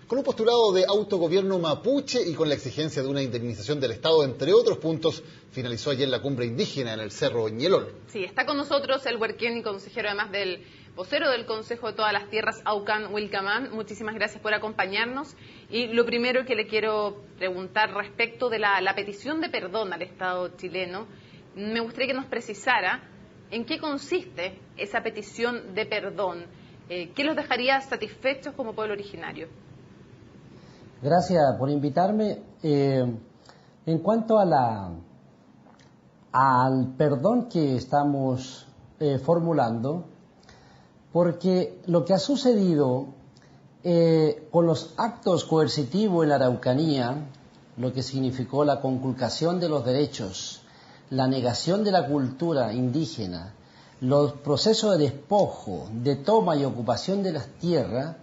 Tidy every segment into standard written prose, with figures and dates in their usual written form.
Con un postulado de autogobierno mapuche y con la exigencia de una indemnización del Estado, entre otros puntos, finalizó ayer la cumbre indígena en el Cerro Ñelol. Sí, está con nosotros el huerquén y consejero, además del vocero del Consejo de Todas las Tierras, Aucan Wilcamán. Muchísimas gracias por acompañarnos. Y lo primero que le quiero preguntar respecto de la petición de perdón al Estado chileno, me gustaría que nos precisara en qué consiste esa petición de perdón. ¿Qué los dejaría satisfechos como pueblo originario? Gracias por invitarme. En cuanto al perdón que estamos formulando, porque lo que ha sucedido con los actos coercitivos en la Araucanía, lo que significó la conculcación de los derechos, la negación de la cultura indígena, los procesos de despojo, de toma y ocupación de las tierras,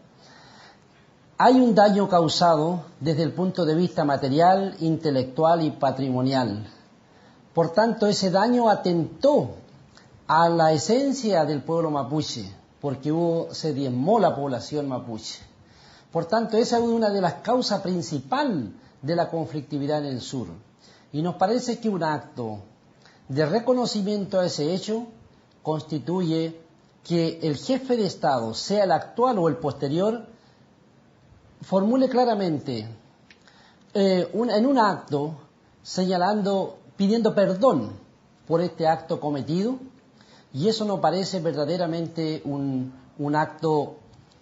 hay un daño causado desde el punto de vista material, intelectual y patrimonial. Por tanto, ese daño atentó a la esencia del pueblo mapuche, porque se diezmó la población mapuche. Por tanto, esa es una de las causas principales de la conflictividad en el sur. Y nos parece que un acto de reconocimiento a ese hecho constituye que el jefe de Estado, sea el actual o el posterior, formule claramente en un acto pidiendo perdón por este acto cometido, y eso nos parece verdaderamente un acto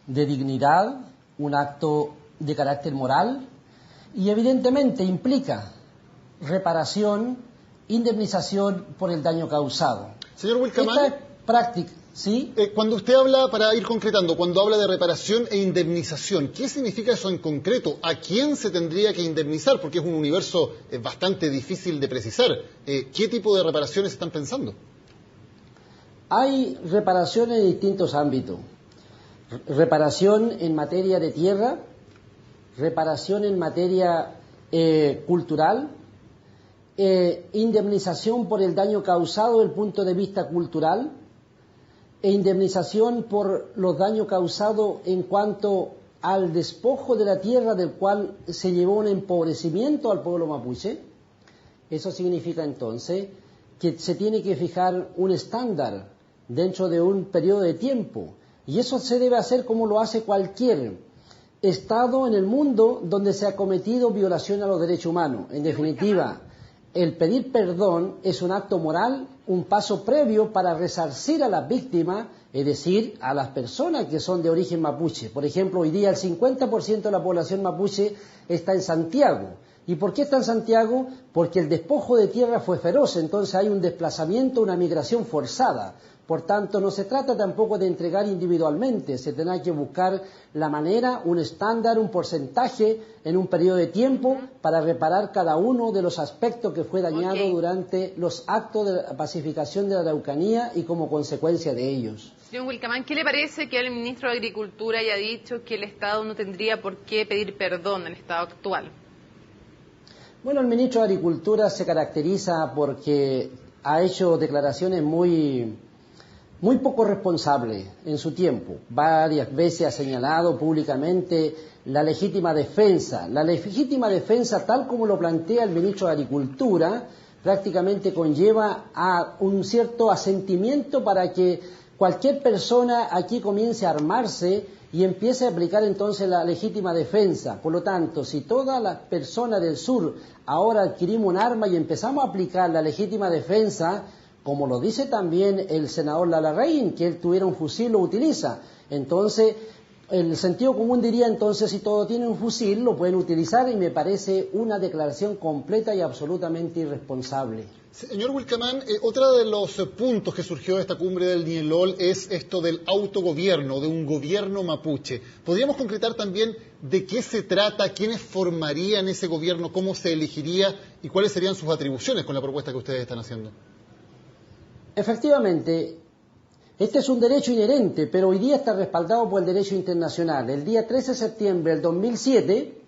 de dignidad, un acto de carácter moral, y evidentemente implica reparación, indemnización por el daño causado. Señor Wilcamán, esta práctica, ¿sí? Cuando usted habla, para ir concretando, cuando habla de reparación e indemnización, ¿qué significa eso en concreto? ¿A quién se tendría que indemnizar? Porque es un universo bastante difícil de precisar. ¿Qué tipo de reparaciones están pensando? Hay reparación en distintos ámbitos. Reparación en materia de tierra, reparación en materia cultural, indemnización por el daño causado desde el punto de vista cultural, e indemnización por los daños causados en cuanto al despojo de la tierra, del cual se llevó un empobrecimiento al pueblo mapuche. Eso significa entonces que se tiene que fijar un estándar dentro de un periodo de tiempo, y eso se debe hacer como lo hace cualquier Estado en el mundo donde se ha cometido violación a los derechos humanos. En definitiva, el pedir perdón es un acto moral, un paso previo para resarcir a las víctimas, es decir, a las personas que son de origen mapuche. Por ejemplo, hoy día el 50% de la población mapuche está en Santiago. ¿Y por qué está en Santiago? Porque el despojo de tierra fue feroz, entonces hay un desplazamiento, una migración forzada. Por tanto, no se trata tampoco de entregar individualmente, se tendrá que buscar la manera, un estándar, un porcentaje en un periodo de tiempo para reparar cada uno de los aspectos que fue dañado durante los actos de pacificación de la Araucanía y como consecuencia de ellos. Señor Wilcamán, ¿qué le parece que el ministro de Agricultura haya dicho que el Estado no tendría por qué pedir perdón, el Estado actual? Bueno, el ministro de Agricultura se caracteriza porque ha hecho declaraciones muy poco responsable en su tiempo. Varias veces ha señalado públicamente la legítima defensa. La legítima defensa, tal como lo plantea el ministro de Agricultura, prácticamente conlleva a un cierto asentimiento para que cualquier persona aquí comience a armarse y empiece a aplicar entonces la legítima defensa. Por lo tanto, si todas las personas del sur ahora adquirimos un arma y empezamos a aplicar la legítima defensa, como lo dice también el senador Larraín, que él tuviera un fusil, lo utiliza. Entonces, el sentido común diría entonces, si todos tienen un fusil, lo pueden utilizar, y me parece una declaración completa y absolutamente irresponsable. Señor Wilcamán, otro de los puntos que surgió de esta cumbre del Ñelol es esto del autogobierno, de un gobierno mapuche. ¿Podríamos concretar también de qué se trata, quiénes formarían ese gobierno, cómo se elegiría y cuáles serían sus atribuciones con la propuesta que ustedes están haciendo? Efectivamente, este es un derecho inherente, pero hoy día está respaldado por el derecho internacional. El día 13 de septiembre del 2007,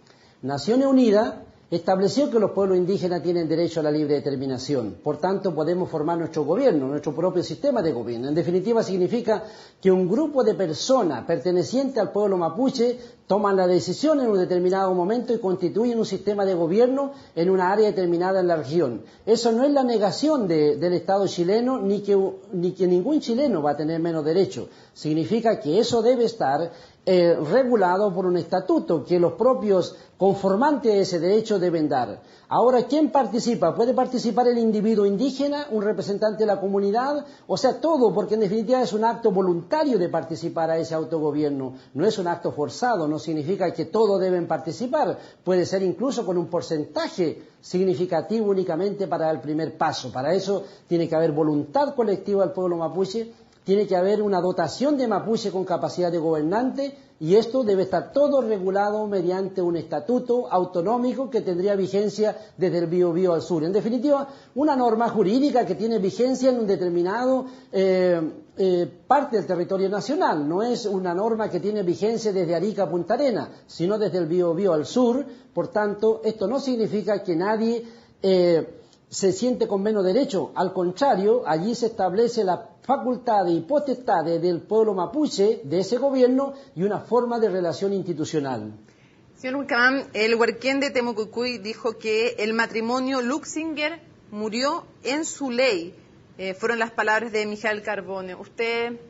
Naciones Unidas estableció que los pueblos indígenas tienen derecho a la libre determinación. Por tanto, podemos formar nuestro gobierno, nuestro propio sistema de gobierno. En definitiva, significa que un grupo de personas pertenecientes al pueblo mapuche toman la decisión en un determinado momento y constituyen un sistema de gobierno en una área determinada en la región. Eso no es la negación del Estado chileno, ni que ningún chileno va a tener menos derecho. Significa que eso debe estar regulado por un estatuto que los propios conformantes de ese derecho deben dar. Ahora, ¿quién participa? ¿Puede participar el individuo indígena, un representante de la comunidad? O sea, todo, porque en definitiva es un acto voluntario de participar a ese autogobierno. No es un acto forzado, no significa que todos deben participar. Puede ser incluso con un porcentaje significativo únicamente para el primer paso. Para eso tiene que haber voluntad colectiva del pueblo mapuche, tiene que haber una dotación de mapuche con capacidad de gobernante, y esto debe estar todo regulado mediante un estatuto autonómico que tendría vigencia desde el Biobío al sur. En definitiva, una norma jurídica que tiene vigencia en un determinado parte del territorio nacional. No es una norma que tiene vigencia desde Arica a Punta Arenas, sino desde el Biobío al sur. Por tanto, esto no significa que nadie se siente con menos derecho. Al contrario, allí se establece la facultades y potestades del pueblo mapuche, de ese gobierno, y una forma de relación institucional. Señor Wilcamán, el huarquén de Temucuicui dijo que el matrimonio Luxinger murió en su ley. Fueron las palabras de Mijael Carbone. ¿Usted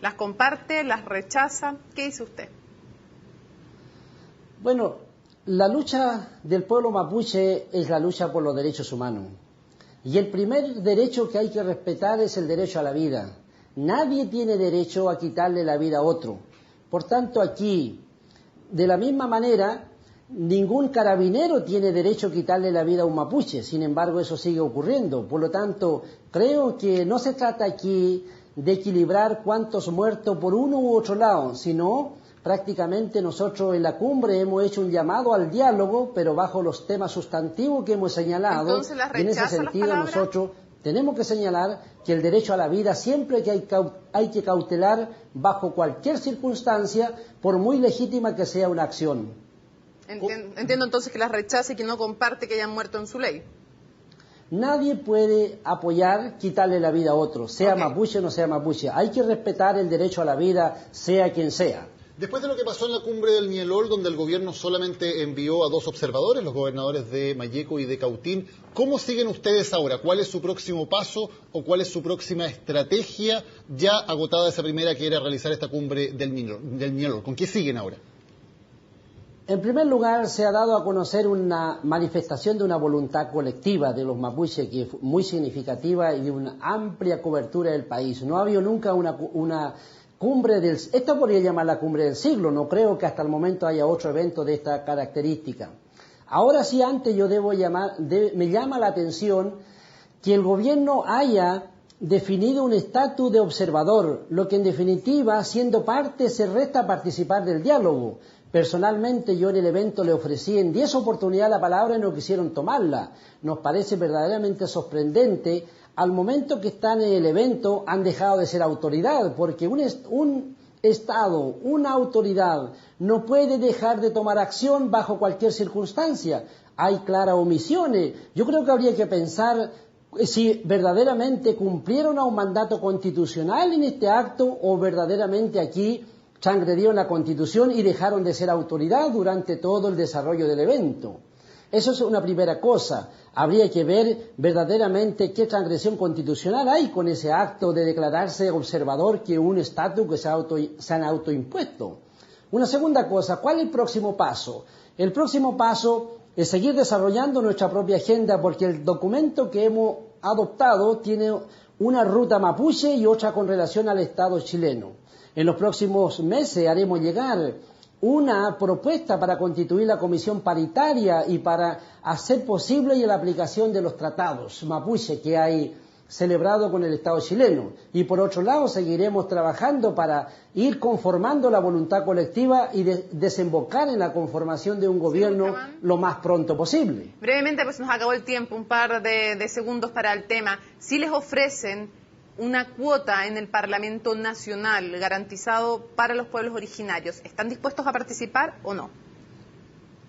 las comparte, las rechaza? ¿Qué dice usted? Bueno, la lucha del pueblo mapuche es la lucha por los derechos humanos. Y el primer derecho que hay que respetar es el derecho a la vida. Nadie tiene derecho a quitarle la vida a otro. Por tanto, aquí, de la misma manera, ningún carabinero tiene derecho a quitarle la vida a un mapuche. Sin embargo, eso sigue ocurriendo. Por lo tanto, creo que no se trata aquí de equilibrar cuántos muertos por uno u otro lado, sino prácticamente nosotros en la cumbre hemos hecho un llamado al diálogo, pero bajo los temas sustantivos que hemos señalado. Entonces, y en ese sentido nosotros tenemos que señalar que el derecho a la vida siempre hay que cautelar bajo cualquier circunstancia, por muy legítima que sea una acción. Entiendo entonces que las rechaza y que no comparte que hayan muerto en su ley. Nadie puede apoyar quitarle la vida a otro, sea mapuche o no sea mapuche. Hay que respetar el derecho a la vida, sea quien sea. Después de lo que pasó en la cumbre del Nielol, donde el gobierno solamente envió a 2 observadores, los gobernadores de Mayeco y de Cautín, ¿cómo siguen ustedes ahora? ¿Cuál es su próximo paso o cuál es su próxima estrategia, ya agotada esa primera que era realizar esta cumbre del Nielol? ¿Con qué siguen ahora? En primer lugar, se ha dado a conocer una manifestación de una voluntad colectiva de los mapuches que es muy significativa y una amplia cobertura del país. No ha habido nunca una cumbre esta podría llamar la cumbre del siglo. No creo que hasta el momento haya otro evento de esta característica. Ahora sí, antes me llama la atención que el gobierno haya definido un estatus de observador, lo que en definitiva, siendo parte, se resta a participar del diálogo. Personalmente yo en el evento le ofrecí en 10 oportunidades la palabra y no quisieron tomarla. Nos parece verdaderamente sorprendente. Al momento que están en el evento han dejado de ser autoridad, porque un Estado, una autoridad, no puede dejar de tomar acción bajo cualquier circunstancia. Hay claras omisiones. Yo creo que habría que pensar si verdaderamente cumplieron a un mandato constitucional en este acto o verdaderamente aquí transgredieron la Constitución y dejaron de ser autoridad durante todo el desarrollo del evento. Eso es una primera cosa. Habría que ver verdaderamente qué transgresión constitucional hay con ese acto de declararse observador que un estatus que se han autoimpuesto. Una segunda cosa, ¿cuál es el próximo paso? El próximo paso es seguir desarrollando nuestra propia agenda, porque el documento que hemos adoptado tiene una ruta mapuche y otra con relación al Estado chileno. En los próximos meses haremos llegar una propuesta para constituir la comisión paritaria y para hacer posible la aplicación de los tratados mapuche que hay celebrado con el Estado chileno. Y por otro lado seguiremos trabajando para ir conformando la voluntad colectiva y desembocar en la conformación de un gobierno lo más pronto posible. Brevemente, pues nos acabó el tiempo, un par de segundos para el tema. Si les ofrecen una cuota en el Parlamento Nacional garantizado para los pueblos originarios, ¿están dispuestos a participar o no?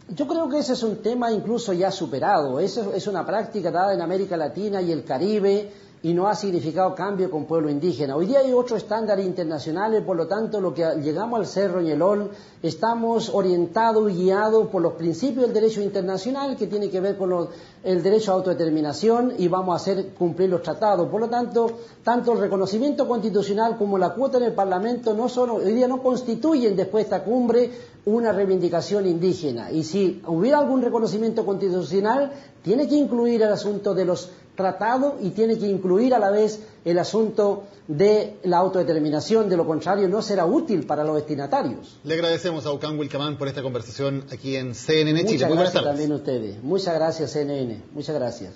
Yo creo que ese es un tema incluso ya superado. Eso es una práctica dada en América Latina y el Caribe y no ha significado cambio con pueblo indígena. Hoy día hay otros estándares internacionales, por lo tanto, lo que llegamos al Cerro Ñelol, estamos orientados y guiados por los principios del derecho internacional que tiene que ver con el derecho a autodeterminación y vamos a hacer cumplir los tratados. Por lo tanto, tanto el reconocimiento constitucional como la cuota en el Parlamento hoy día no constituyen después de esta cumbre una reivindicación indígena. Y si hubiera algún reconocimiento constitucional, tiene que incluir el asunto de los tratados y tiene que incluir a la vez el asunto de la autodeterminación. De lo contrario, no será útil para los destinatarios. Le agradecemos a Aucán Wilcamán por esta conversación aquí en CNN Chile. Muchas Muy buenas gracias tardes. también a ustedes. Muchas gracias, CNN. Muchas gracias.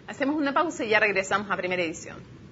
Hacemos una pausa y ya regresamos a Primera Edición.